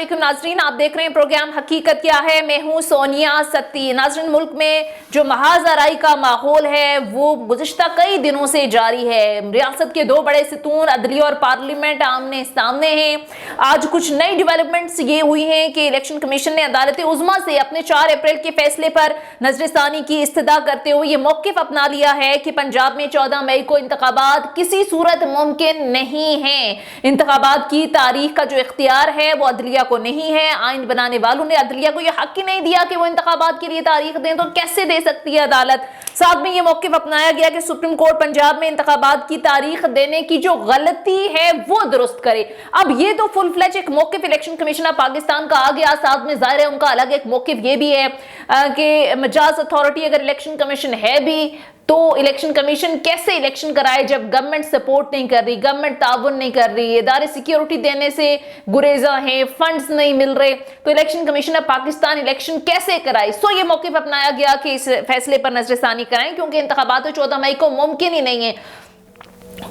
वालेकुम नाजरीन, आप देख रहे हैं प्रोग्राम हकीकत क्या है। मैं हूं सोनिया सत्ती। नाजरीन, मुल्क में जो महाजराई का माहौल है वो गुज़िश्ता कई दिनों से जारी है। रियासत के दो बड़े सितून अदलिया और पार्लियामेंट आमने सामने हैं। आज कुछ नई डेवलपमेंट्स ये हुई हैं कि इलेक्शन कमीशन ने अदालत उज़्मा से अपने 4 अप्रैल के फैसले पर नजरसानी की इस्तदा करते हुए ये मौक़िफ़ अपना लिया है कि पंजाब में 14 मई को इंतखाबात किसी सूरत मुमकिन नहीं है। इंतखाबात की तारीख का जो इख्तियार है वो अदलिया को नहीं है। आइन बनाने वालों ने अदलिया को यह हक ही नहीं दिया कि वो इंतखाबात के लिए तारीख दें, तो कैसे दे सकती है अदालत। साथ में ये मौक़िफ़ अपनाया गया कि सुप्रीम कोर्ट पंजाब में इंतखाबात की तारीख देने की जो गलती है वो दुरुस्त करे। अब ये तो फुल फ्लेज एक मौक़िफ़ इलेक्शन कमीशन ऑफ पाकिस्तान का आ गया। साथ में जाहिर है उनका अलग एक मौक़िफ़ ये भी है कि मजाज अथॉरिटी अगर इलेक्शन कमीशन है भी तो इलेक्शन कमीशन कैसे इलेक्शन कराए जब गवर्नमेंट सपोर्ट नहीं कर रही, गवर्नमेंट ताउन नहीं कर रही, इदारे सिक्योरिटी देने से गुरेजा हैं, फंड्स नहीं मिल रहे, तो election commission of Pakistan election कैसे कराए। सो ये मौक़िफ़ अपनाया गया कि इस फैसले पर नजरसानी कराएं क्योंकि इंतखाबात 14 मई को मुमकिन ही नहीं है।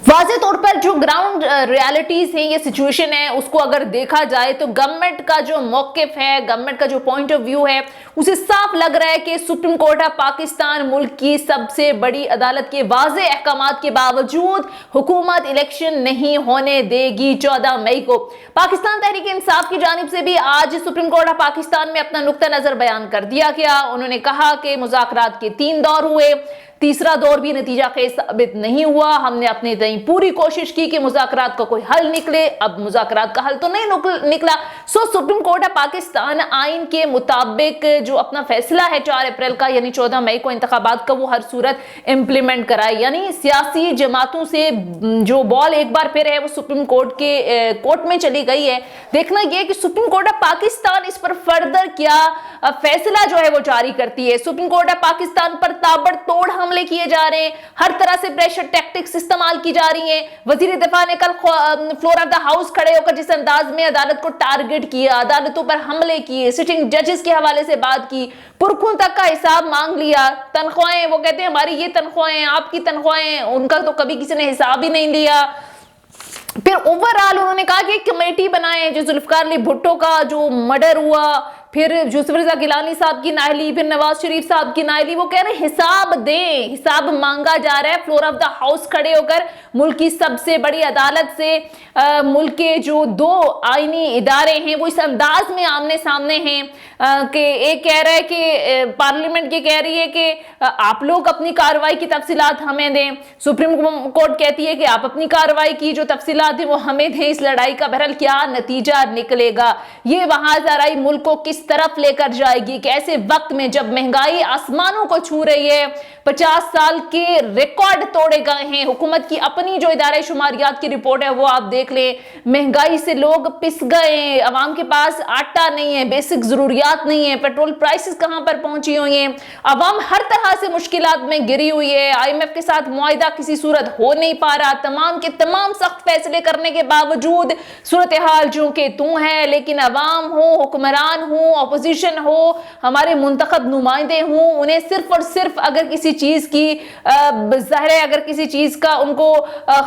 वाज़े तौर पर जो ग्राउंड रियलिटीज है, ये सिचुएशन है, उसको अगर देखा जाए तो गवर्नमेंट का जो मौक़िफ़ है, गवर्नमेंट का जो पॉइंट ऑफ व्यू है, उसे साफ लग रहा है कि सुप्रीम कोर्ट ऑफ पाकिस्तान मुल्क की सबसे बड़ी अदालत के वाज़े अहकामात के बावजूद हुकूमत इलेक्शन नहीं होने देगी 14 मई को। पाकिस्तान तहरीक इंसाफ की जानिब से भी आज सुप्रीम कोर्ट ऑफ पाकिस्तान में अपना नुक्ता नजर बयान कर दिया गया। उन्होंने कहा कि मुज़ाकरात के 3 दौर हुए, तीसरा दौर भी नतीजा खेज साबित नहीं हुआ। हमने अपनी पूरी कोशिश की कि मुज़ाकरात का कोई हल निकले, अब मुज़ाकरात का हल तो नहीं निकला। सो सुप्रीम कोर्ट ऑफ पाकिस्तान आइन के मुताबिक जो अपना फैसला है 4 अप्रैल का यानी 14 मई को इंतखाबात का, वो हर सूरत इम्प्लीमेंट कराए। यानी सियासी जमातों से जो बॉल एक बार फिर है वो सुप्रीम कोर्ट के कोर्ट में चली गई है। देखना यह कि सुप्रीम कोर्ट ऑफ पाकिस्तान इस पर फर्दर क्या फैसला जो है वो जारी करती है। सुप्रीम कोर्ट ऑफ पाकिस्तान पर ताबड़तोड़ हमले किए जा रहे हैं, हर तरह से प्रेशर टैक्टिक्स इस्तेमाल की जा रही हैं। वजीर दिफा ने कल फ्लोर ऑफ द हाउस खड़े होकर जिस अंदाज में अदालत को टारगेट किया, अदालतों पर हमले किए, सिटिंग जजेस के हवाले से बात की, पुरखों तक का हिसाब मांग लिया, तनख्वाहें, वो कहते हैं हमारी ये तनख्वाहें, आपकी तनख्वाहें, उनका तो कभी किसी ने हिसाब ही नहीं लिया। फिर ओवरऑल उन्होंने कहा कि एक कमेटी बनाए जो जुल्फकार अली भुट्टो का जो मर्डर हुआ, फिर यूसुफ रज़ा गिलानी साहब की नाअहली, फिर नवाज शरीफ साहब की नाअहली, वो कह रहे हैं हिसाब दें, हिसाब मांगा जा रहा है। फ्लोर ऑफ द हाउस खड़े होकर मुल्क की सबसे बड़ी अदालत से मुल्क के जो 2 आईनी इदारे हैं वो इस अंदाज में आमने सामने हैं कि एक कह रहा है कि पार्लियामेंट ये कह रही है कि आप लोग अपनी कार्रवाई की तफसीलात हमें दें, सुप्रीम कोर्ट कहती है कि आप अपनी कार्रवाई की जो तफसीलात है वो हमें दें। इस लड़ाई का बहरहाल क्या नतीजा निकलेगा, ये वहां जराई मुल्क को किस तरफ लेकर जाएगी, कैसे वक्त में जब महंगाई आसमानों को छू रही है, 50 साल के रिकॉर्ड तोड़े गए हैं। हुकूमत की अपनी जो इदारे शुमारियात की रिपोर्ट है वो आप देख लें, महंगाई से लोग पिस गए, अवाम के पास आटा नहीं है, बेसिक जरूरियात नहीं है, पेट्रोल प्राइसेस कहां पर पहुंची हुई हैं, अवाम हर तरह से मुश्किलात में गिरी हुई है। IMF के साथ मुआहिदा किसी सूरत हो नहीं पा रहा, तमाम के तमाम सख्त फैसले करने के बावजूद सूरत हाल जो कि तू है, लेकिन अवाम हो, हुक्मरान हो, अपोजिशन हो, हमारे मुंतखब नुमाइंदे हों, उन्हें सिर्फ और सिर्फ अगर किसी चीज की ज़ाहिर है अगर किसी चीज का उनको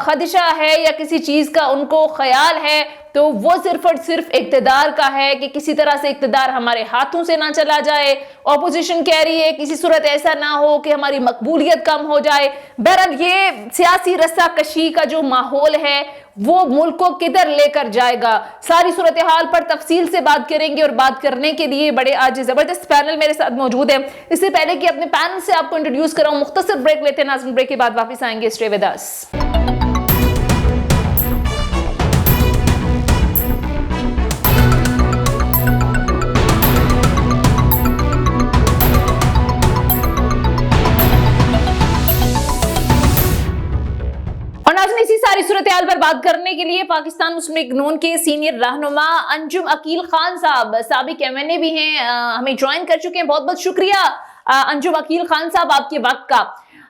खदशा है या किसी चीज का उनको ख्याल है तो वो सिर्फ और सिर्फ इक़्तिदार का है कि किसी तरह से इक़्तिदार हमारे हाथों से ना चला जाए। ऑपोजिशन कह रही है किसी सूरत ऐसा ना हो कि हमारी मकबूलियत कम हो जाए। बहरहाल ये सियासी रस्साकशी का जो माहौल है वो मुल्क को किधर लेकर जाएगा, सारी सूरत हाल पर तफसील से बात करेंगे। और बात करने के लिए बड़े आज जबरदस्त पैनल मेरे साथ मौजूद है। इससे पहले कि अपने पैनल से आपको इंट्रोड्यूस कराऊं, मुख्तसर ब्रेक लेते हैं। नाज़रीन, ब्रेक के बाद वापस आएंगे। Stay with us. इसी सारी सूरत हाल पर बात करने के लिए पाकिस्तान मुस्लिम लीग नून के सीनियर रहनुमा अंजुम अकील खान साहब, साबिक MNA भी हैं, हमें ज्वाइन कर चुके हैं। बहुत बहुत शुक्रिया अंजुम अकील खान साहब आपके वक्त का।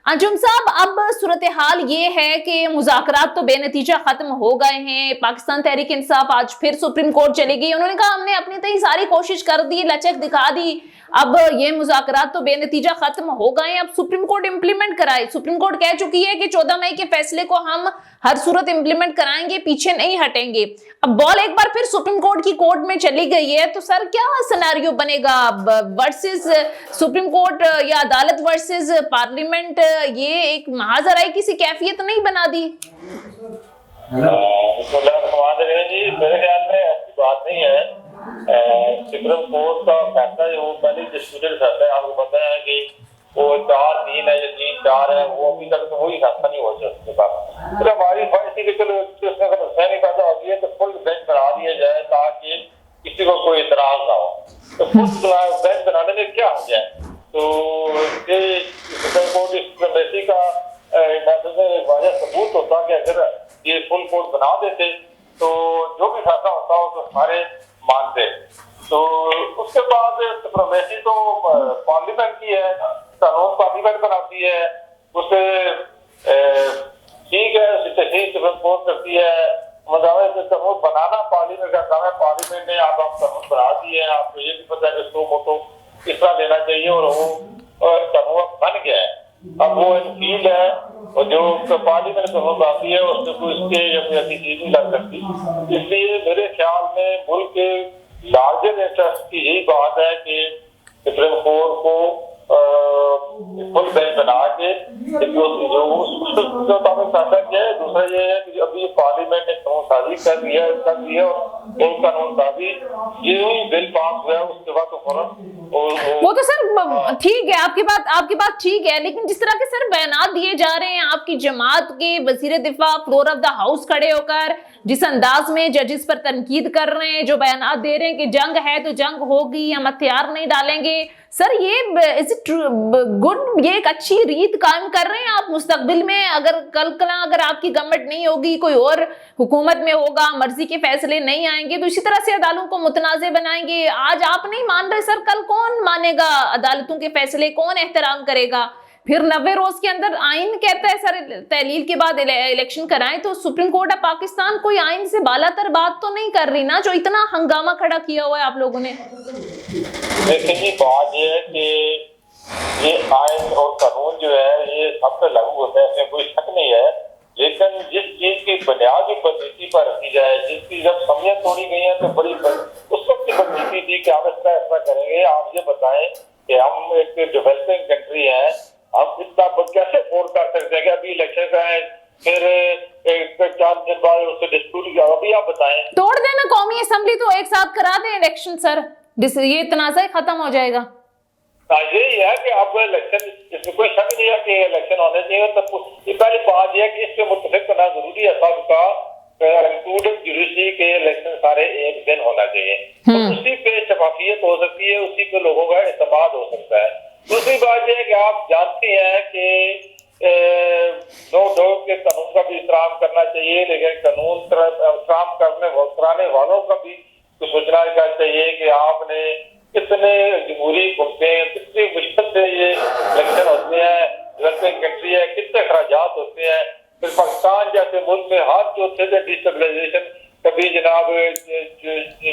अंजुम साहब, अब सूरत हाल ये है कि मुज़ाकरात तो बेनतीजा खत्म हो गए हैं, पाकिस्तान तहरीक इंसाफ आज फिर सुप्रीम कोर्ट चली गई। उन्होंने कहा हमने अपनी तय सारी कोशिश कर दी, लचक दिखा दी, अब ये मुज़ाकरात तो बेनतीजा खत्म हो गए, अब सुप्रीम कोर्ट इंप्लीमेंट कराए। सुप्रीम कोर्ट कह चुकी है कि 14 मई के फैसले को हम हर सूरत इंप्लीमेंट कराएंगे, पीछे नहीं हटेंगे। अब बॉल एक बार फिर सुप्रीम कोर्ट की कोर्ट में चली गई है, तो सर क्या सिनेरियो बनेगा वर्सेस सुप्रीम कोर्ट या अदालत वर्सेस पार्लियामेंट? ये एक महाजराई की सी कैफियत नहीं बना दी? जी मेरे ख्याल में ऐसी बात नहीं है। सुप्रीम कोर्ट का फैसला जो पहले डिस्प्यूटेड फैसला है, आपको पता है कि वो 4-3 है या 3-4 है, वो अभी तक तो वही फैसला नहीं हो चुका। तो हमारी ख्वाहिश थी कि चलो उसमें अगर सहनी पैदा होती है तो फुल बेंच बना दिया जाए ताकि किसी को कोई इतराज ना हो। तो फुल बेंच बनाने में क्या हो जाए, तो ये सुप्रीम कोर्ट इस सुप्रीमेसी का वजह सबूत होता कि अगर ये फुल कोर्ट बना देते तो जो भी फैसला होता हो तो सारे मानते। तो उसके बाद सुप्रीमेसी तो पार्लियामेंट की है, कानून पार्लियामेंट बनाती है, उसे ठीक है सुप्रीम कोर्ट करती है। मतलब कानून बनाना पार्लियामेंट का काम है, पार्लियामेंट ने आप कानून बना दिए हैं, आपको ये भी पता है कि सो मोटो किस तरह लेना चाहिए और वो कानून बन गया है। अब वो फील्ड है और जो पार्लियामेंट कानून बनाती है उसमें कोई इसके या कोई ऐसी चीज नहीं लग सकती। इसलिए मेरे ख्याल में मुल्क के लार्जर इंटरेस्ट की यही बात है कि सुप्रीम कोर्ट को फुल बेंच बना के जो फैसला किया है। दूसरा ये है कि अभी पार्लियामेंट ने कानून साजी कर दिया और कानून साजी ये बिल पास हुआ उसके बाद तो फौरन वो तो सर ठीक है, आपकी बात ठीक है, लेकिन जिस तरह के सर बयानात दिए जा रहे हैं आपकी जमात के वजीर दिफा फ्लोर ऑफ द हाउस खड़े होकर, जिस अंदाज में जजेस पर तनकीद कर रहे हैं, जो बयानात दे रहे हैं कि जंग है तो जंग होगी, हम हथियार नहीं डालेंगे, सर ये इज इट गुड? ये एक अच्छी रीत कायम कर रहे हैं आप मुस्तकबिल में? अगर अगर आपकी गवर्नमेंट नहीं होगी, कोई और हुकूमत में होगा, मर्जी के फैसले नहीं आएंगे तो इसी तरह से अदालतों को मुतनाज़े बनाएंगे। आज आप नहीं मान रहे सर, कल कौन मानेगा अदालतों के फैसले, कौन एहतराम करेगा? फिर 90 रोज के अंदर आइन कहता है सर तहलील के बाद इलेक्शन कराएं, तो सुप्रीम कोर्ट ऑफ पाकिस्तान कोई आइन से बालातर बात तो नहीं कर रही ना, जो इतना हंगामा खड़ा किया हुआ है आप लोगों ने। लेकिन ये बात ये है कि ये आइन और कानून जो है ये सब पे लागू होता है, इसमें कोई शक नहीं है। लेकिन जिस चीज की बुनियादी नीति पर रखी जाए, जिसकी जब समियां तोड़ी गई हैं तो बड़ी उस वक्त की नीति थी कि हम ऐसा करेंगे। आप ये बताएं कि हम एक डेवलपिंग कंट्री है, हम इतना कैसे अफोर्ड कर सकते हैं कि अभी इलेक्शन का है फिर 4 दिन बाद उससे डिस्प्यूट किया? अभी आप बताएं, तोड़ देना कौमी असेंबली तो एक साथ करा दें इलेक्शन सर, ये तनाज़ा ही खत्म हो जाएगा। यही है कि अब इलेक्शन, इसमें कोई शक नहीं है कि इलेक्शन होने चाहिए। तो पहली बात यह है कि इससे मुतफिक करना जरूरी है सबका, इंक्लूडिंग जुडिशरी के इलेक्शन सारे एक दिन होना चाहिए, तो उसी पे शफाफियत हो सकती है, उसी पे लोगों का एतमाद हो सकता है। दूसरी बात यह है कि आप जानते हैं कि नो डाउट के कानून का भी एहतराम करना चाहिए, लेकिन कानून एहतराम कराने वालों का भी तो सोचना चाहिए कि आपने कितने जमहूरी हुकूमतें, कितनी मुश्किल से ये इलेक्शन होते हैं, डेवलपिंग कंट्री है, कितने खराजात होते हैं। फिर पाकिस्तान जैसे मुल्क में हर चौथे से डिस्टेबलाइजेशन, कभी जनाब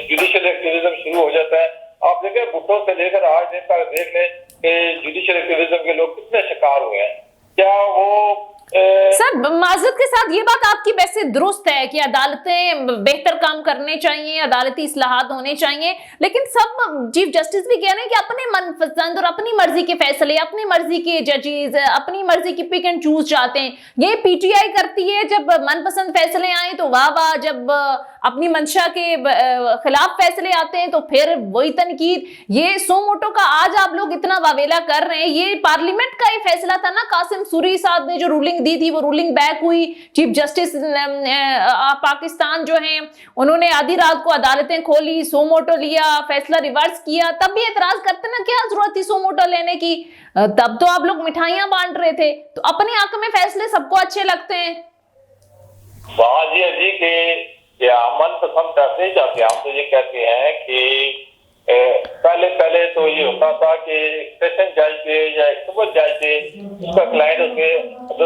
जुडिशियल एक्टिविज्म शुरू हो जाता है। आप देखें भुट्टो से लेकर आज दिन तक देख लें कि जुडिशियल एक्टिविज्म के लोग कितने शिकार हुए हैं। क्या वो सर माजरत के साथ ये बात आपकी वैसे दुरुस्त है कि अदालतें बेहतर काम करने चाहिए, अदालती इस्लाहात होने चाहिए, लेकिन सब चीफ जस्टिस भी कह रहे हैं कि अपने मनपसंद और अपनी मर्जी के फैसले, अपनी मर्जी के जजेस, अपनी मर्जी की पिक एंड चूज चाहते हैं। ये पीटीआई करती है, जब मनपसंद फैसले आए तो वाह वाह, जब अपनी मंशा के खिलाफ फैसले आते हैं तो फिर वही तनकीद। ये सो मोटो का आज आप लोग इतना वावेला कर रहे हैं, ये पार्लियामेंट का ही फैसला था ना, कासिम सूरी साहब ने जो रूलिंग दी थी वो रूलिंग बैक हुई। चीफ जस्टिस पाकिस्तान जो हैं उन्होंने आधी रात को अदालतें खोली, सो मोटो लिया, फैसला रिवर्स किया, तब भी एतराज करते ना, क्या जरूरत थी सो मोटो लेने की? तब तो आप लोग मिठाइयां बांट रहे थे। तो अपने हक में फैसले सबको अच्छे लगते हैं। जी के मनपसंद फैसले जाते हैं। हम तो ये कहते हैं कि पहले पहले तो ये होता था कि सेशन जज थे या एक सुपर जज थे, उसका क्लाइंट उसमें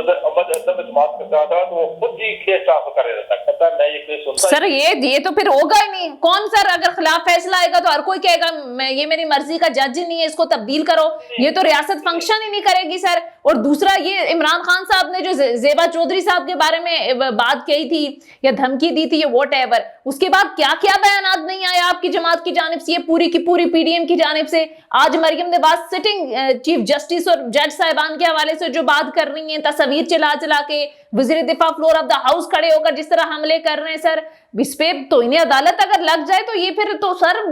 अहमद करता था तो वो खुद ही केस ट्रांसफर कर देता कहता मैं ये केस सुनता। सर ये तो फिर होगा ही नहीं। कौन सर अगर खिलाफ फैसला आएगा तो हर कोई कहेगा ये मेरी मर्जी का जज ही नहीं है, इसको तब्दील करो। ये तो रियासत फंक्शन ही नहीं करेगी सर। और दूसरा ये इमरान खान साहब ने जो जेबा चौधरी साहब के बारे में बात कही थी या धमकी दी थी, ये वॉट एवर, उसके बाद क्या क्या बयान नहीं आया आपकी जमात की जानिब से, ये पूरी की पूरी पीडीएम की जानिब से। आज Maryam Nawaz sitting chief justice और जज साहिबान के हवाले से जो बात कर रही हैं, तस्वीर चला चला के वजीर दिफा फ्लोर ऑफ द हाउस खड़े होकर जिस तरह हमले कर रहे हैं सर, इस पे तो इन्हें अदालत अगर लग जाए तो ये फिर तो sir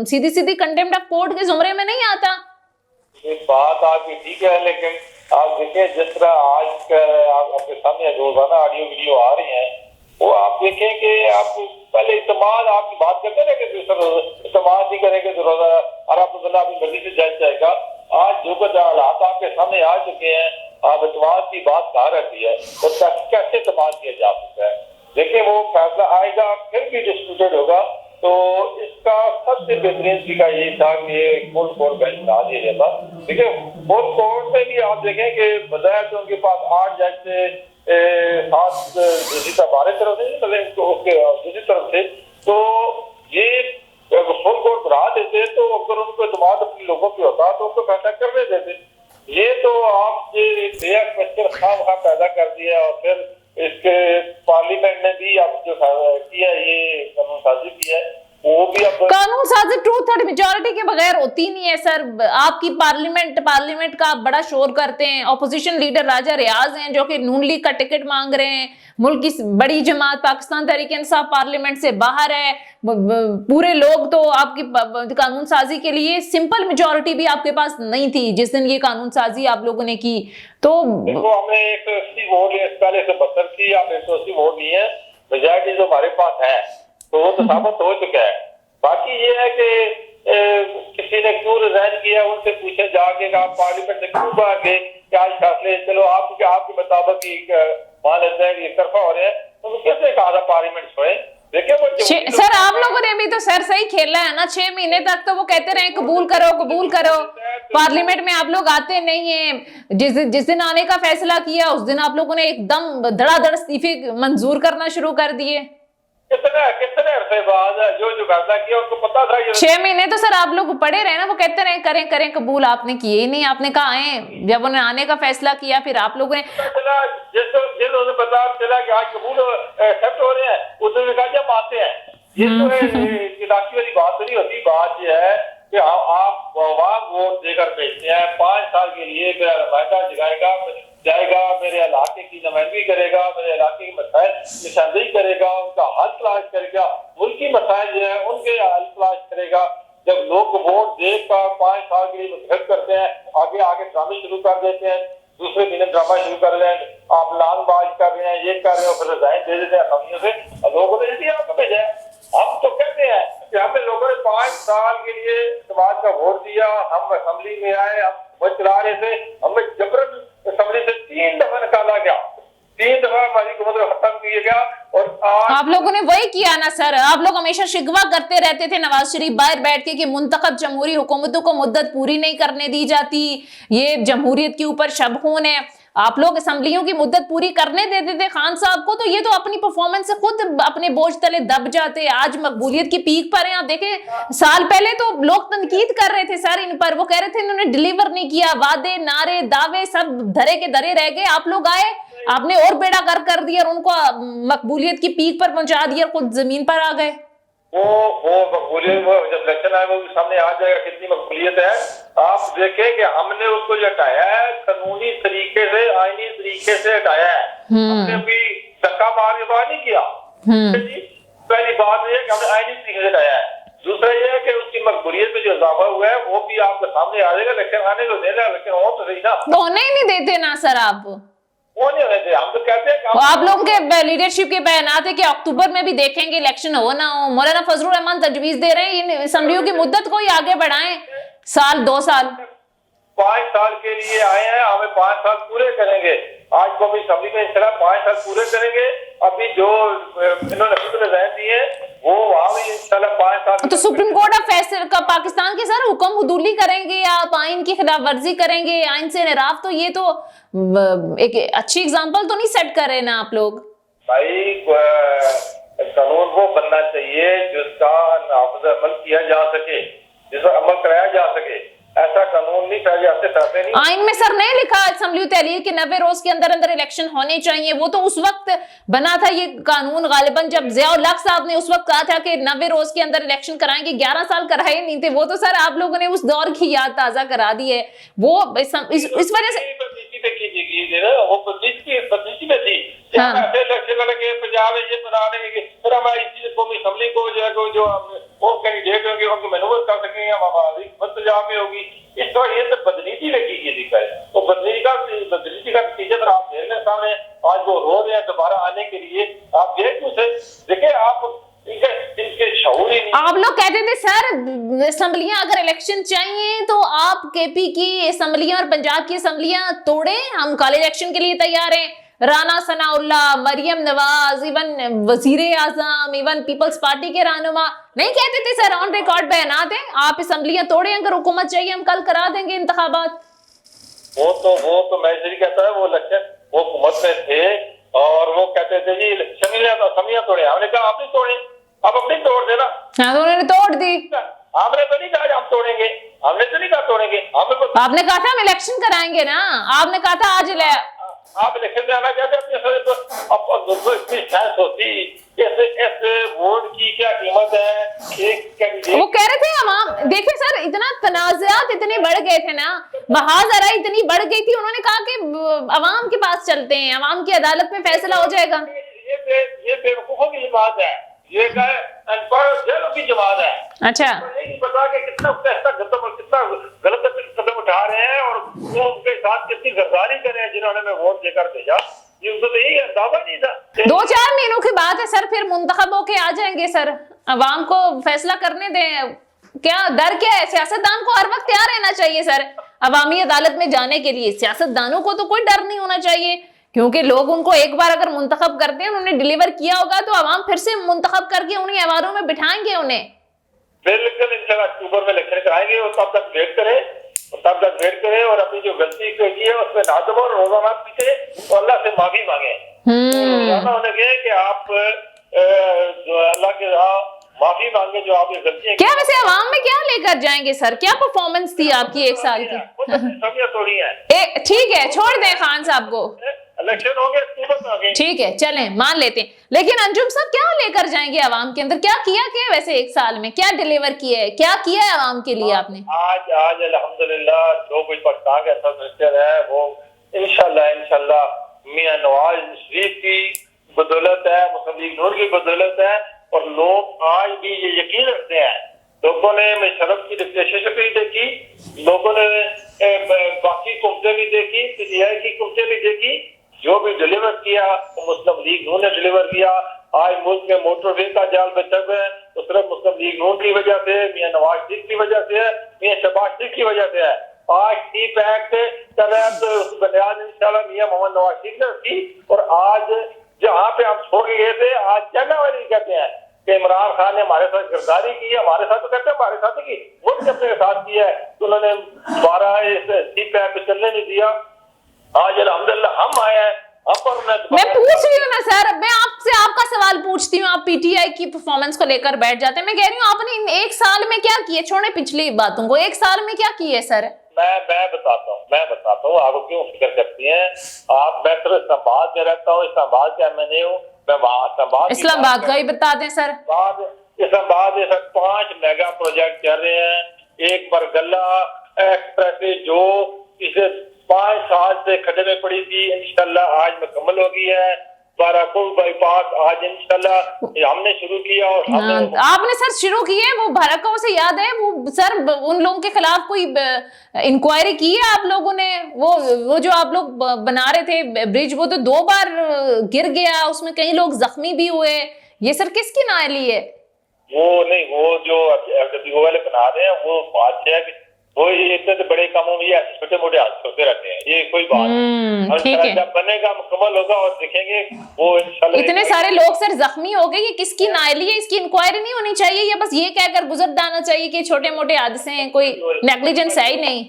Sidhi Sidhi contempt of court के जुमरे में नहीं आता। ये बात आपकी ठीक है, लेकिन आप देखें जिस तरह आज आपके सामने रोजाना ऑडियो वीडियो आ रही हैं, वो आप देखें कि आप पहले इस्तेमाल आपकी बात करते ना कि इस्तेमाल नहीं करेंगे तो रोजाना अलहमदुल्ला अपनी मर्जी से जज जाएगा। आज जो कुछ हालात आपके सामने आ चुके हैं, आप इस्तेमाल की बात कहाँ रहती है और कैसे इस्तेमाल किया जा सकता है। देखिए वो फैसला आएगा फिर भी डिस्प्यूटेड होगा, तो इसका सबसे बेहतरीन तरीका ये था कि फुल कोर्ट बेंच बना दिया जाता। ठीक है, फुल कोर्ट में भी आप देखें कि बजाय तो उनके पास 8 जज थे, 7 दूसरी हमारे तरफ से उसके दूसरी तरफ से, तो ये फुल कोर्ट बना देते तो अगर उनको एतमाद अपने लोगों पे होता तो उनको फैसला करने देते। ये तो आप ये नया क्वेश्चन खाम पैदा कर दिया और फिर इसके पार्लियामेंट ने भी अब जो किया ये कानून साजी की है, वो भी अब कानून साजी 2/3 मेजॉरिटी के बगैर होती नहीं है सर। आपकी पार्लियामेंट का आप बड़ा शोर करते हैं। ऑपोजिशन लीडर राजा रियाज हैं जो कि नून लीग का टिकट मांग रहे हैं। मुल्क की बड़ी जमात पाकिस्तान तहरीक इंसाफ पार्लियामेंट से बाहर है। पूरे लोग तो आपकी कानून साजी के लिए सिंपल मेजॉरिटी भी आपके पास नहीं थी जिस दिन ये कानून साजी आप लोगों ने की। तो देखो हमने 180 वोट पहले से 72 थी, आप 180 वोट नहीं है, मेजॉरिटी जो हमारे पास है तो वो तो साबित हो चुका है। बाकी ये है कि किसी ने क्यों रिजाइन किया, उनसे पूछे जाके आप पार्लियामेंट से क्यों बाहर गए, क्या फैसले चलो आपके मुताबिक मान लेते हैं एक तरफा हो रहे हैं, तो कैसे कहा था पार्लियामेंट छोड़े। देखिए वो सर आप लोगों ने भी तो सर सही खेला है ना, 6 महीने तक तो वो कहते रहे कबूल करो। पार्लियामेंट में आप लोग आते नहीं है। जिस दिन आने का फैसला किया उस दिन आप लोगों ने एकदम धड़ाधड़ इस्तीफे मंजूर करना शुरू कर दिए। कितने अरसे बाद जो फैसला किया उनको पता था। 6 महीने तो सर आप लोग पड़े रहे ना, वो कहते रहे करें कबूल, आपने किए ही नहीं। आपने कहा आए, जब उन्हें आने का फैसला किया फिर आप लोगों ने जिन्होंने पता चला कि आज कबूल एक्सेप्ट हो रहे हैं उसने कहा जब आते हैं। ये तो इलाकी वाली बात नहीं होती। बात यह है कि आप वोट देकर भेजते हैं, 5 साल के लिए मेरा नुमाइंदा जाएगा, मेरे इलाके की नुमाइंदगी करेगा, मेरे इलाके के मसाइल निशानदेही करेगा, उनका हल तलाश करेगा, मुल्की मसाइल जो है उनके हल तलाश करेगा। जब लोग वोट देकर 5 साल के लिए मुंतखब करते हैं, आगे ड्रामे शुरू कर देते हैं, दूसरे दिन ड्रामा शुरू कर रहे हैं, आप लालबाज कर रहे हैं, ये कर रहे हो, फिर रिजाइन दे देते हैं असामियों से, लोगों ने इसलिए आपको भेजा है। हम तो कहते हैं कि हमें लोगों ने 5 साल के लिए समाज का वोट दिया, हम असेंबली में आए, हम वोट चला रहे थे, हमें जबरन असेंबली से 3 दफा निकाला गया, 3 दफा हमारी हुकूमत खत्म किया गया। और आप लोगों ने वही किया ना सर। आप लोग हमेशा शिकवा करते रहते थे नवाज शरीफ बाहर बैठ के कि मुंतखब जमहूरी हुकूमतों को मुद्दत पूरी नहीं करने दी जाती, ये जमहूरियत के ऊपर शबखून है। आप लोग असेंबलियों की मुद्दत पूरी करने देते थे खान साहब को, तो ये तो अपनी परफॉर्मेंस से खुद अपने बोझ तले दब जाते। आज मकबूलियत की पीक पर हैं। आप देखें साल पहले तो लोग तनकीद कर रहे थे सर इन पर, वो कह रहे थे इन्होंने डिलीवर नहीं किया, वादे नारे दावे सब धरे के धरे रह गए। आप लोग आए, आपने और बेड़ा कर दिया और उनको मकबूलियत की पीक पर पहुंचा दिया, खुद जमीन पर आ गए। वो मकबूलियत जब इलेक्शन आएगा वो सामने आ जाएगा कितनी मकबूलियत है। आप देखें कि हमने उसको जो हटाया है कानूनी तरीके से, आईनी तरीके से हटाया है, हमने भी धक्का मार के बाहर नहीं किया। पहली बात ये है कि हमने आईनी तरीके से हटाया है। दूसरा ये है कि उसकी मकबूलियत में जो इजाफा हुआ है वो भी आपके सामने आ जाएगा। इलेक्शन आने को देना, लेकिन हो तो सही ना, तो होने ही नहीं देते ना सर आप। वो नहीं होने थे। हम तो कहते हैं कि आप लोगों के लीडरशिप के बयानात है कि अक्टूबर में भी देखेंगे इलेक्शन हो ना हो। मौलाना फजलुर रहमान तजवीज दे रहे हैं इन असेंबलियों की मुद्दत को ही आगे बढ़ाएं, 1-2 साल। 5 साल के लिए आए हैं, हमें 5 साल पूरे करेंगे। आज कौमी असम्बली में इंशाल्लाह 5 साल पूरे करेंगे। अभी जो इन्होंने खुद रिजाइन दिए वो वहां भी इंशाल्लाह 5 साल। तो सुप्रीम कोर्ट ऑफ फैसला का पाकिस्तान के सर हुक्म हुदूली करेंगे या आप आइन की खिलाफ वर्जी करेंगे, आइन से इनराफ, तो ये तो एक अच्छी एग्जांपल तो नहीं सेट कर रहे ना आप लोग। भाई कानून वो बनना चाहिए जिसका नाफिज अमल किया जा सके, जिस पर अमल कराया जा सके। ऐसा कानून नहीं चाहिए आपसे नहीं। आइन में सर नहीं लिखा असेंबली तहरीर के 90 रोज के अंदर अंदर इलेक्शन होने चाहिए। वो तो उस वक्त बना था ये कानून गालिबन जब जियाउल हक साहब ने उस वक्त कहा था कि 90 रोज के अंदर इलेक्शन कराएंगे। 11 साल कराए नहीं थे। वो तो सर आप लोगों ने उस दौर की याद ताजा करा दी है। वो इस वजह से वो बदनीति में थी। पंजाब ये बना देंगे फिर हम कौमी असम्बली को जो वो कैंडिडेट होंगे उनको मैनूवर कर सकेंगे, हमारी पंजाब में होगी। इस तरह ये तो बदनीति लगी ये दिक्कत है। तो बदनीति का नतीजा तो आप देख रहे सामने। आज वो रो रहे हैं दोबारा आने के लिए। आप देखिए आप आप लोग कहते थे सर असम्बलियां अगर इलेक्शन चाहिए तो आप केपी की असम्बलियां और पंजाब की असम्बलियां तोड़े, हम कल इलेक्शन के लिए तैयार हैं। राना सनाउल्लाह, मरियम नवाज, इवन वजीरे आजम, इवन पीपल्स पार्टी के रहनुमा नहीं कहते थे सर ऑन रिकॉर्ड बयानात हैं आप असम्बलियां तोड़े, अगर हुकूमत चाहिए हम कल करा देंगे इंतखाबात। वो तो मैं इसलिए कहता है वो इलेक्शन वो हुकूमत में थे और वो कहते थे जी असम्बलियां तोड़े। हमने कहा आप नहीं तोड़े, आप अपनी तोड़ देना। हाँ, तो उन्होंने तोड़ दी। हमने तो नहीं कहा हम तोड़ेंगे, हमने तो नहीं कहा तोड़ेंगे। आपने कहा था हम इलेक्शन कराएंगे ना, आपने कहा था आज आप इलेक्शन में आना चाहते अपने वोट की क्या कीमत है। वो कह रहे थे अवाम देखिए सर इतना तनाज़ात इतने बढ़ गए थे ना, महाजरा इतनी बढ़ गई थी। उन्होंने कहा कि अवाम के पास चलते हैं, अवाम की अदालत में फैसला हो जाएगा। ये बेवकूफों की बात है, ये अनपढ़ की जमात है। अच्छा, नहीं पता कि कितना गलत कदम उठा रहे हैं और वो उनके साथ कितनी गद्दारी कर रहे हैं जिन्होंने मैं वोट देकर भेजा। उनको तो यही अंदाजा नहीं था। 2-4 महीनों की बात है सर, फिर मुंतखब होके आ जाएंगे सर, अवाम को फैसला करने दें। क्या डर क्या है? सियासतदान को हर वक्त तैयार रहना चाहिए सर अवामी अदालत में जाने के लिए। सियासतदानों को तो कोई डर नहीं होना चाहिए, क्योंकि लोग उनको एक बार अगर मुंतखब करते हैं, उन्होंने डिलीवर किया होगा तो अवाम फिर से मुंतखब करके उन्हीं अवारों में बिठाएंगे उन्हें। बिल्कुल इंशाल्लाह अक्टूबर में इलेक्शन कराएंगे और तब तक वेट करें और अपनी जो गलती की है उसमें नादम और रोजाना पीछे और अल्लाह से माफी मांगे। उन्हें कि आप अल्लाह के माफी मांगे जो आपकी गलतियां। क्या वैसे अवाम में क्या लेकर जाएंगे सर? क्या परफॉर्मेंस थी आपकी 1 साल की? थोड़ी है। ठीक है, छोड़ दें खान साहब को, इलेक्शन हो गए, ठीक है चलें मान लेते हैं। लेकिन अंजुम साहब क्या लेकर जाएंगे अवाम के अंदर? क्या किया वैसे 1 साल में क्या डिलीवर किया है, क्या किया है अवाम के लिए आपने? आज अल्हम्दुलिल्लाह जो कुछ पाकिस्तान का इंफ्रास्ट्रक्चर है वो इंशाल्लाह मियां नवाज शरीफ की बदौलत है, मुस्लिम लीग नून की बदौलत है। और लोग आज भी ये यकीन रखते हैं। लोगों ने मुशर्रफ की डिक्टेटरशिप भी देखी, लोगों ने बाकी हुकूमतें भी देखी, पीटीआई की हुकूमतें भी देखी। जो भी डिलीवर किया तो मुस्लिम लीग नून ने डिलीवर किया। आज मुल्क में मोटरवे का जाल बचा हुआ है तो सिर्फ मुस्लिम लीग नून की वजह से, मियां नवाज शरीफ की वजह से है, मियां शहबाज शरीफ की वजह से है। आज टीप एक्ट तहत उस बुनियाद इंशाल्लाह मियां मोहम्मद नवाज शरीफ ने रखी। और आज जहाँ पे हम छोड़ के गए थे, आज चाइना वाले कहते हैं कि इमरान खान ने हमारे साथ गिरफ्तारी की है। हमारे साथ तो कहते हैं हमारे साथ की, वो भी अपने साथ किया है तो उन्होंने दोबारा इस टीप एक्ट चलने नहीं दिया। आज अल्हम्दुलिल्लाह हम आए हैं। मैं पूछ रही हूँ ना सर, मैं आपसे आपका सवाल पूछती हूँ, आप पीटीआई की परफॉर्मेंस को लेकर बैठ जाते हैं। मैं कह रही हूँ आपने इन 1 साल में क्या किए? छोड़े पिछली बातों को, 1 साल में क्या किए सर? मैं बताता हूँ आपको क्यों फिक्र करती हैं आप। मैं सिर्फ इस्लामाबाद में रहता हूँ, इस्लामाबाद का MNA हूँ मैं। इस्लामाबाद का ही बता दें सर। इस्लामाबाद में 5 मेगा प्रोजेक्ट चल रहे हैं। एक बरगला एक्सप्रेस जो इसे 5 साल से खड्डे में पड़ी थी, इंशाल्लाह आज मुकम्मल हो गई है। बाराकोट बाईपास आज इंशाल्लाह हमने शुरू किया। और आपने सर शुरू किए, वो बाराकोट से याद है वो सर उन लोगों के खिलाफ कोई इंक्वायरी की है आप लोगों ने? वो जो आप लोग बना रहे थे ब्रिज, वो तो 2 बार गिर गया, उसमें कई लोग जख्मी भी हुए। ये सर किसकी नाअहली है? वो नहीं, वो जो वाले बना रहे हैं वो बात है कि वो ये इतने तो बड़े कामों में ये छोटे मोटे हादसे होते रहते हैं, ये कोई बात नहीं। और ठीक है। जब बनेगा मुकम्मल होगा और देखेंगे वो इंशाल्लाह। इतने सारे लोग सर जख्मी हो गए, ये किसकी नाइली है? इसकी इंक्वायरी नहीं होनी चाहिए या बस ये कहकर गुजर जाना चाहिए कि छोटे मोटे हादसे हैं, कोई नेग्लिजेंस है ही नहीं?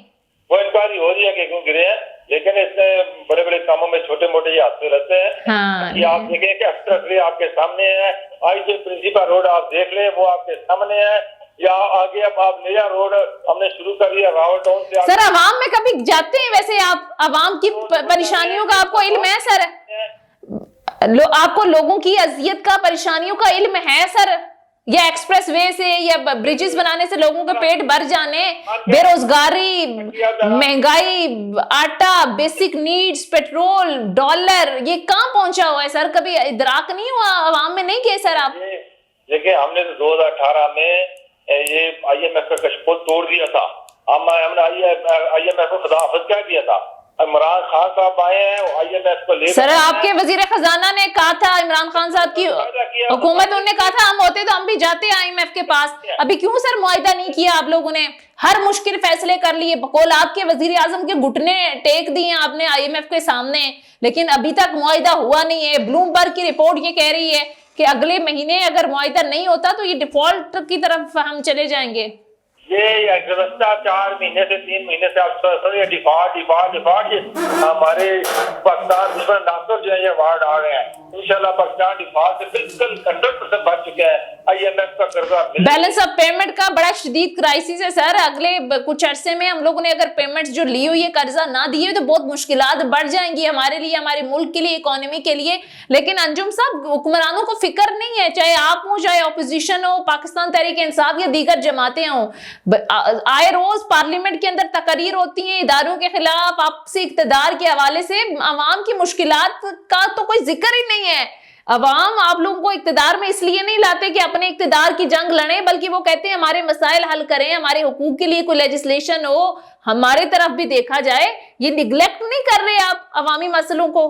वो इंक्वायरी हो रही है कि क्यों गिरे हैं, लेकिन इसने बड़े बड़े कामों में छोटे मोटे ये हादसे रहते हैं। हाँ। ये आप देखें कि एक्सप्रेस आपके सामने है, आई जो प्रिंसिपल रोड आप देख ले वो आपके सामने है, या आगे अब आप नया रोड हमने शुरू कर दिया रावलटाउन से। सर आवाम में कभी जाते हैं वैसे आप? आवाम की परेशानियों का आपको इल्म है सर? आपको लोगों की अजियत का, परेशानियों का इल्म है सर? या एक्सप्रेस वे से या ब्रिजेस बनाने से लोगों के पेट भर जाने, बेरोजगारी, महंगाई, आटा, बेसिक नीड्स, पेट्रोल, डॉलर, ये कहाँ पहुंचा हुआ है सर? कभी इदराक नहीं हुआ आवाम में? नहीं किए सर आप? देखिए हमने तो 2018 में ये IMF का कशपुल तोड़ दिया था। हमने IMF को खुदाफिज क्या किया था। इमरान खान साहब आए हैं, IMF को ले सर आपके वजीर खजाना ने कहा था, इमरान खान साहब की हुकूमत, उन्होंने कहा था हम होते तो हम भी जाते IMF के पास। अभी क्यों सर मुआहिदा नहीं किया आप लोगों ने? हर मुश्किल फैसले कर लिए, बकौल आपके वजीर आजम के घुटने टेक दिए आपने IMF के सामने, लेकिन अभी तक मुआहिदा हुआ नहीं है। ब्लूमबर्ग की रिपोर्ट ये कह रही है कि अगले महीने अगर मुआहिदा नहीं होता तो ये डिफॉल्ट की तरफ हम चले जाएंगे। ये गुज़श्ता 4 महीने से 3 महीने से आप ये डिफॉल्ट ये हमारे पाकिस्तान दुश्मन नासर जो है ये वार्ड आ रहे हैं। इंशाल्लाह पाकिस्तान डिफॉल्ट से बिल्कुल 100% बच चुका है। IMF का कर्जा बैलेंस ऑफ पेमेंट का बड़ा शदीद क्राइसिस है सर। अगले कुछ अरसे में हम लोगों ने अगर पेमेंट्स जो ली हुई है, कर्जा ना दिए तो बहुत मुश्किलात बढ़ जाएंगी हमारे लिए, हमारे मुल्क के लिए, इकोनॉमी के लिए। लेकिन अंजुम साहब, हुक्मरानों को फिक्र नहीं है, चाहे आप हो, चाहे ऑपोजिशन हो, पाकिस्तान तहरीक इंसाफ या दीगर जमातें हों। आए रोज पार्लियामेंट के अंदर तकरीर होती हैं इदारों के खिलाफ, आपसी इक्तदार के हवाले से अवाम की मुश्किलात का तो कोई जिक्र ही नहीं है। अवाम आप लोगों को इक्तदार में इसलिए नहीं लाते कि अपने इक्तदार की जंग लड़ें, बल्कि वो कहते हैं हमारे मसाइल हल करें, हमारे हुकूक के लिए कोई लेजिस्लेशन हो, हमारे तरफ भी देखा जाए। ये निगलेक्ट नहीं कर रहे आप अवामी मसलों को?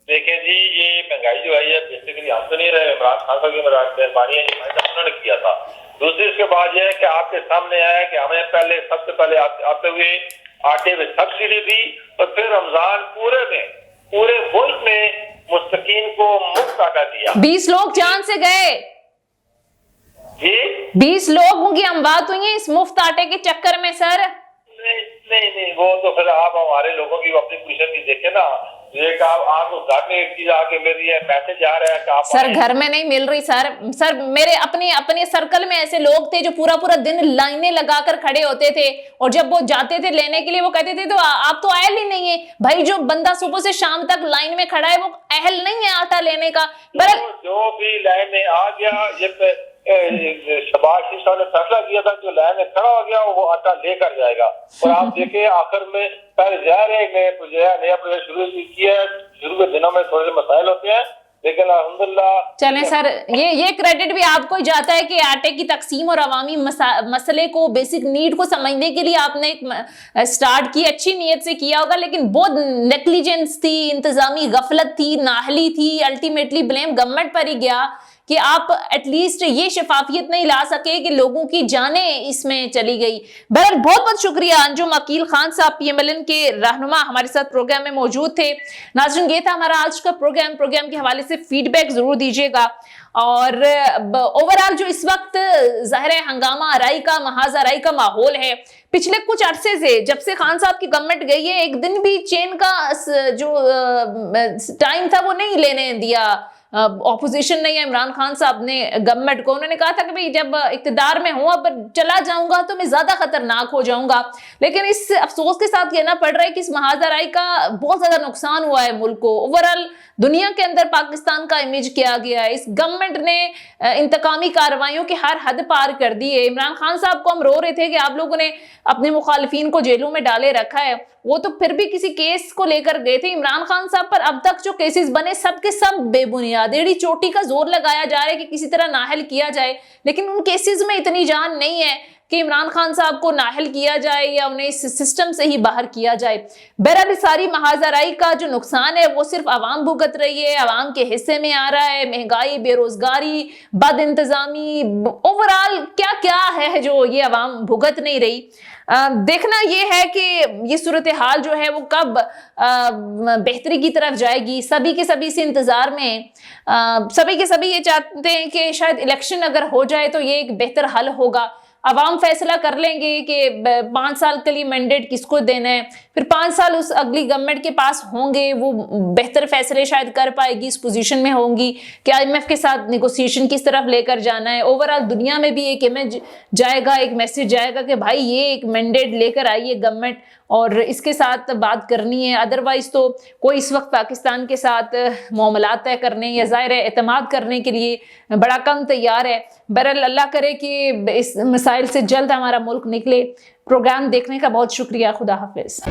देखिए जी, ये महंगाई जो है ये बेसिकली हम तो नहीं रहे, इमरान खान साहब की मेहरबानी है, उन्होंने किया था। दूसरी इसके बाद यह है कि आपके सामने है कि हमें सबसे पहले आते हुए आटे में सब्सिडी दी, और फिर रमजान पूरे मुल्क में मुस्तकीन को मुफ्त आटा दिया। 20 लोग जान से गए जी, 20 लोगों की अमवात हुई है इस मुफ्त आटे के चक्कर में सर। नहीं, वो तो फिर आप हमारे लोगों की अपनी पोजीशन भी देखे ना। एक आपको घर में एक चीज आके मिल रही है, मैसेज आ रहा है कि आप सर घर में नहीं मिल रही सर मेरे अपने सर्कल में ऐसे लोग थे जो पूरा दिन लाइनें लगाकर खड़े होते थे, और जब वो जाते थे लेने के लिए वो कहते थे तो आप तो अहल ही नहीं है भाई। जो बंदा सुबह से शाम तक लाइन में खड़ा है वो अहल नहीं है आटा लेने का। जो भी लाइन में आ गया, ये शहबाज शरीफ साहब ने फैसला किया था, जो लाइन में खड़ा हो गया वो आटा लेकर जाएगा। और आप देखें आखिर में पहले ज़ाहिर है नया प्रोजेक्ट शुरू के दिनों में थोड़े से मसाइल होते हैं, लेकिन अल्हम्दुलिल्लाह। चलें सर, ये क्रेडिट भी आपको ही जाता है कि आटे की तकसीम और अवामी मसले को, बेसिक नीड को समझने के लिए आपने एक स्टार्ट की, अच्छी नीयत से किया होगा, लेकिन बहुत नेग्लिजेंस थी, इंतजामी गफलत थी, नाहली थी। अल्टीमेटली ब्लेम गवर्नमेंट पर ही गया कि आप एटलीस्ट ये शफाफियत नहीं ला सके कि लोगों की जानें इसमें चली गई। बहरहाल बहुत बहुत शुक्रिया अंजुम अकील खान साहब, PMLN के रहनुमा, हमारे साथ प्रोग्राम में मौजूद थे। नाज़रीन, ये था हमारा आज का प्रोग्राम के हवाले से फीडबैक जरूर दीजिएगा। और ओवरऑल जो इस वक्त ज़ाहिर हंगामा आराई का, महाज आराई का माहौल है, पिछले कुछ अरसे से जब से खान साहब की गवर्नमेंट गई है, एक दिन भी चेन का जो टाइम था वो नहीं लेने दिया ऑपोजिशन ने या इमरान खान साहब ने गवर्नमेंट को। उन्होंने कहा था कि भाई जब इक्तदार में हूं, अब चला जाऊंगा तो मैं ज्यादा खतरनाक हो जाऊंगा। लेकिन इस अफसोस के साथ कहना पड़ रहा है कि इस महाज आराई का बहुत ज्यादा नुकसान हुआ है मुल्क को। ओवरऑल दुनिया के अंदर पाकिस्तान का इमेज किया गया है। इस गवर्नमेंट ने इंतकामी कार्रवाइयों की हर हद पार कर दी है। इमरान खान साहब को हम रो रहे थे कि आप लोगों ने अपने मुखालिफिन को जेलों में डाले रखा है, वो तो फिर भी किसी केस को लेकर गए थे। इमरान खान साहब पर अब तक जो केसेस बने सब के सब बेबुनियाद, एड़ी चोटी का जोर लगाया जा रहा है कि किसी तरह नाहल किया जाए, लेकिन उन केसेस में इतनी जान नहीं है कि इमरान खान साहब को नाहल किया जाए या उन्हें इस सिस्टम से ही बाहर किया जाए। बहरहाल सारी महाजराई का जो नुकसान है वो सिर्फ आवाम भुगत रही है, आवाम के हिस्से में आ रहा है। महंगाई, बेरोजगारी, बद इंतजामी, ओवरऑल क्या क्या है जो ये आवाम भुगत नहीं रही। देखना ये है कि ये सूरत हाल जो है वो कब बेहतरी की तरफ जाएगी। सभी के सभी इस इंतजार में, सभी के सभी ये चाहते हैं कि शायद इलेक्शन अगर हो जाए तो ये एक बेहतर हल होगा। अवाम फैसला कर लेंगे कि 5 साल के लिए मैंडेट किसको देना है, फिर 5 साल उस अगली गवर्नमेंट के पास होंगे, वो बेहतर फैसले शायद कर पाएगी, इस पोजीशन में होंगी कि IMF के साथ नेगोशिएशन किस तरफ लेकर जाना है। ओवरऑल दुनिया में भी एक इमेज जाएगा, एक मैसेज जाएगा कि भाई ये एक मैंडेट लेकर आई है गवर्नमेंट और इसके साथ बात करनी है। अदरवाइज तो कोई इस वक्त पाकिस्तान के साथ मामलात तय करने या ज़ाहिर है एतमाद करने के लिए बड़ा कम तैयार है। बहरहाल अल्लाह करे कि इस मसाइल से जल्द हमारा मुल्क निकले। प्रोग्राम देखने का बहुत शुक्रिया। खुदा हाफिज।